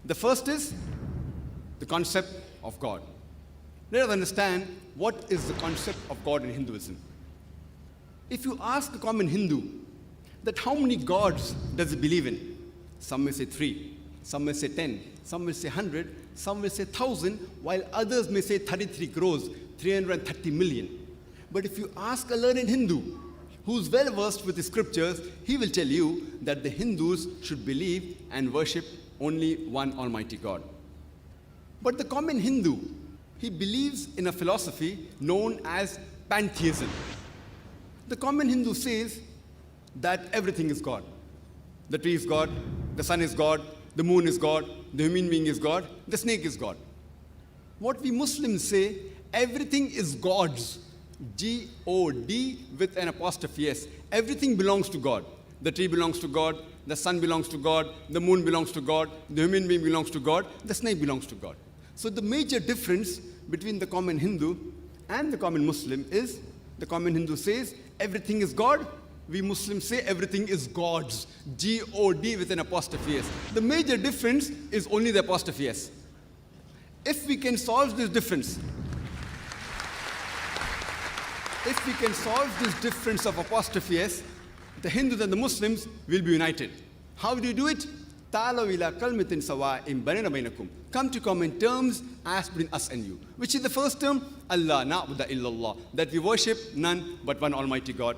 The first is the concept of God. Let us understand what is the concept of God in Hinduism. If you ask a common Hindu that how many gods does he believe in, some may say 3, some may say 10, some may say 100, some may say 1,000, while others may say 33 crores, 330 million. But if you ask a learned Hindu who's well versed with the scriptures, he will tell you that the Hindus should believe and worship only one Almighty God. But the common Hindu, he believes in a philosophy known as pantheism. The common Hindu says that everything is God. The tree is God, the sun is God, the moon is God, the human being is God, the snake is God. What we Muslims say, everything is God's. G-O-D with an apostrophe S. Everything belongs to God. The tree belongs to God, the sun belongs to God, the moon belongs to God, the human being belongs to God, the snake belongs to God. So the major difference between the common Hindu and the common Muslim is the common Hindu says everything is God. We Muslims say everything is God's. G-O-D with an apostrophe S. The major difference is only the apostrophe S. If we can solve this difference, of apostrophe S, the Hindus and the Muslims will be united. How do you do it? Ta'alaw ila kalmatin sawa'in bainana bainakum. Come to common terms as between us and you. Which is the first term? Allah na'budu illallah. That we worship none but one Almighty God.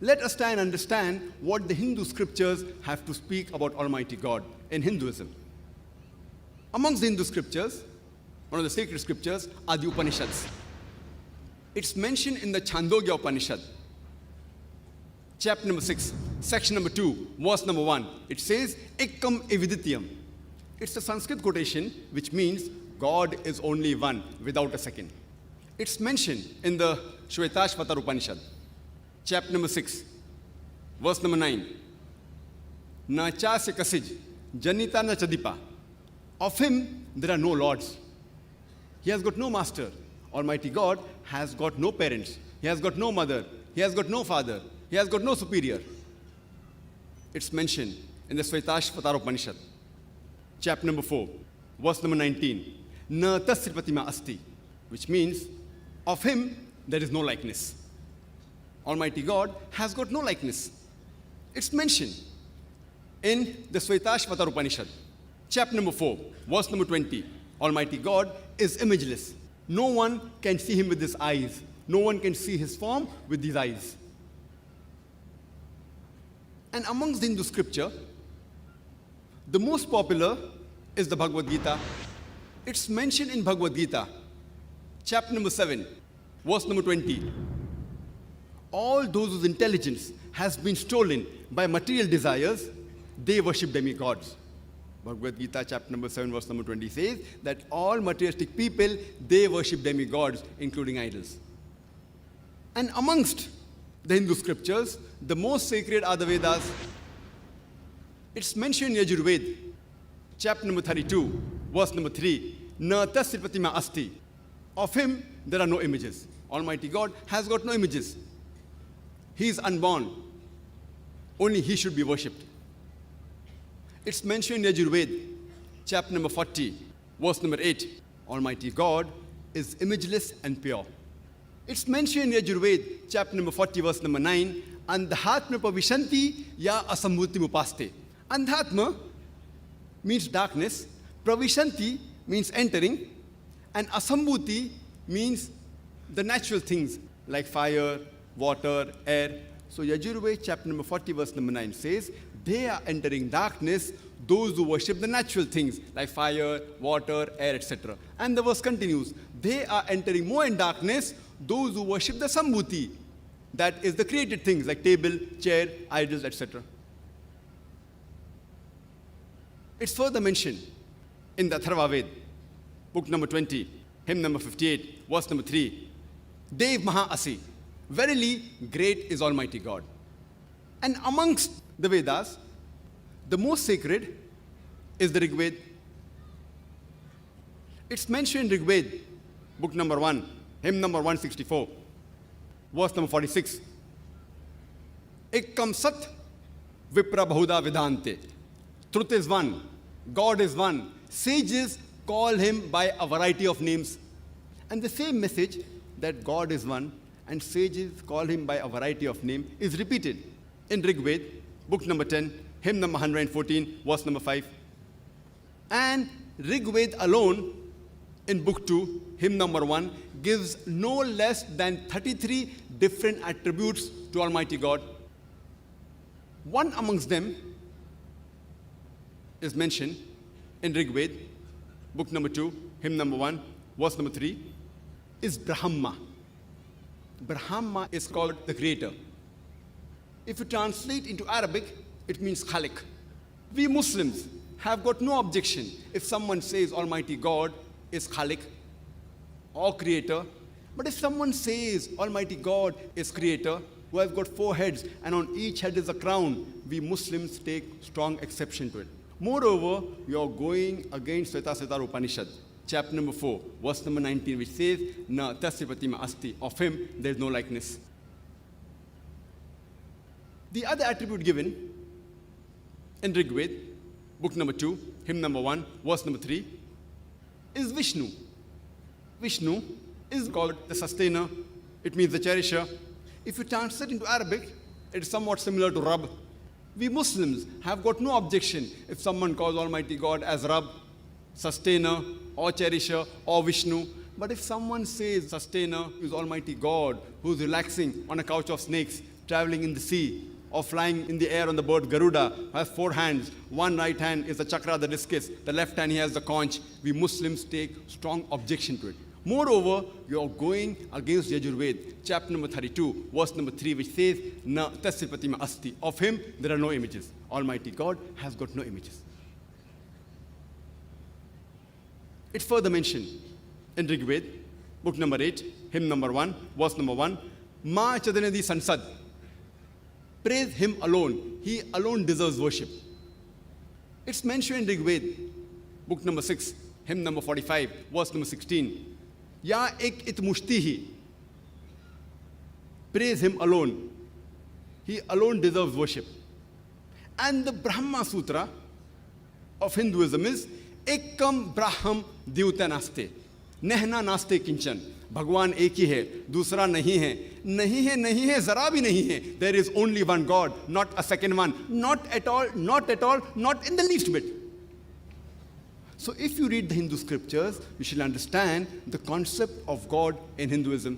Let us try and understand what the Hindu scriptures have to speak about Almighty God in Hinduism. Amongst the Hindu scriptures, one of the sacred scriptures are the Upanishads. It's mentioned in the Chandogya Upanishad, chapter number 6, section number 2, verse number 1. It says, Ekam evidityam. It's a Sanskrit quotation which means God is only one without a second. It's mentioned in the Shvetashvatar Upanishad, chapter number 6, verse number 9. Na chasya kasij, janita na chadipa. Of him there are no lords. He has got no master. Almighty God has got no parents. He has got no mother. He has got no father. He has got no superior. It's mentioned in the Shvetashvatar Upanishad, chapter number 4, verse number 19. Na tasya pratima asti, which means of him there is no likeness. Almighty God has got no likeness. It's mentioned in the Shvetashvatar Upanishad, chapter number 4, verse number 20. Almighty God is imageless. No one can see him with his eyes. No one can see his form with these eyes. And amongst the Hindu scripture, the most popular is the Bhagavad Gita. It's mentioned in Bhagavad Gita, chapter number 7, verse number 20. All those whose intelligence has been stolen by material desires, they worship demigods. Bhagavad Gita, chapter number 7, verse number 20 says that all materialistic people, they worship demigods, including idols. And amongst the Hindu scriptures, the most sacred are the Vedas. It's mentioned in Yajurveda, chapter number 32, verse number 3. Na tasya pratima asti. Of him, there are no images. Almighty God has got no images. He is unborn. Only he should be worshipped. It's mentioned in Yajurveda, chapter number 40, verse number 8. Almighty God is imageless and pure. It's mentioned in Yajurveda, chapter number 40, verse number 9. Andhatma pravishanti ya asambhuti mupaste. Andhatma means darkness, pravishanti means entering, and asambhuti means the natural things like fire, water, air. So Yajurveda, chapter number 40, verse number 9 says, they are entering darkness, those who worship the natural things like fire, water, air, etc. And the verse continues, they are entering more in darkness, those who worship the sambhuti, that is the created things like table, chair, idols, etc. It's further mentioned in the Atharva Ved, book number 20, hymn number 58, verse number 3. Dev Maha Asi, verily great is Almighty God. And amongst the Vedas, the most sacred is the Rig Veda. It's mentioned in Rig Veda, book number 1, hymn number 164, verse number 46. Ekkam sat vipra bahuda vidante. Truth is one, God is one. Sages call him by a variety of names. And the same message that God is one and sages call him by a variety of names is repeated in Rig Veda, book number 10, hymn number 114, verse number 5. And Rig Veda alone, in book 2, hymn number 1, gives no less than 33 different attributes to Almighty God. One amongst them is mentioned in Rig Veda, book number 2, hymn number 1, verse number 3, is Brahma. Brahma is called the creator. If you translate into Arabic, it means Khalik. We Muslims have got no objection if someone says Almighty God is Khalik or creator. But if someone says Almighty God is creator, who has got 4 heads and on each head is a crown, we Muslims take strong exception to it. Moreover, you are going against Svetasvatara Upanishad, chapter number 4, verse number 19, which says, Na tasya pratima asti. Of him there is no likeness. The other attribute given in Rig Veda, book number 2, hymn number 1, verse number 3, is Vishnu. Vishnu is called the sustainer. It means the cherisher. If you translate into Arabic, it is somewhat similar to Rabb. We Muslims have got no objection if someone calls Almighty God as Rabb, sustainer, or cherisher, or Vishnu. But if someone says sustainer is Almighty God, who is relaxing on a couch of snakes, traveling in the sea, or flying in the air on the bird Garuda, has 4 hands. One right hand is the chakra, the discus. The left hand he has the conch. We Muslims take strong objection to it. Moreover, you are going against Yajurved, chapter number 32, verse number 3, which says, Na tasya pratima asti. Of him there are no images. Almighty God has got no images. It's further mentioned in Rig Veda, book number 8, hymn number 1, verse number 1, Ma chadanadi sansad. Praise him alone. He alone deserves worship. It's mentioned in Rig Veda, book number 6, hymn number 45, verse number 16. Ya ek it mushtihi. Praise him alone. He alone deserves worship. And the Brahma Sutra of Hinduism is Ekam Braham Dyuta Naste. Nehna Naste Kinchan. भगवान एक ही है, दूसरा नहीं है, नहीं है, नहीं है, जरा भी नहीं है. There is only one God, not a second one, not at all, not at all, not in the least bit. So if you read the Hindu scriptures, you shall understand the concept of God in Hinduism.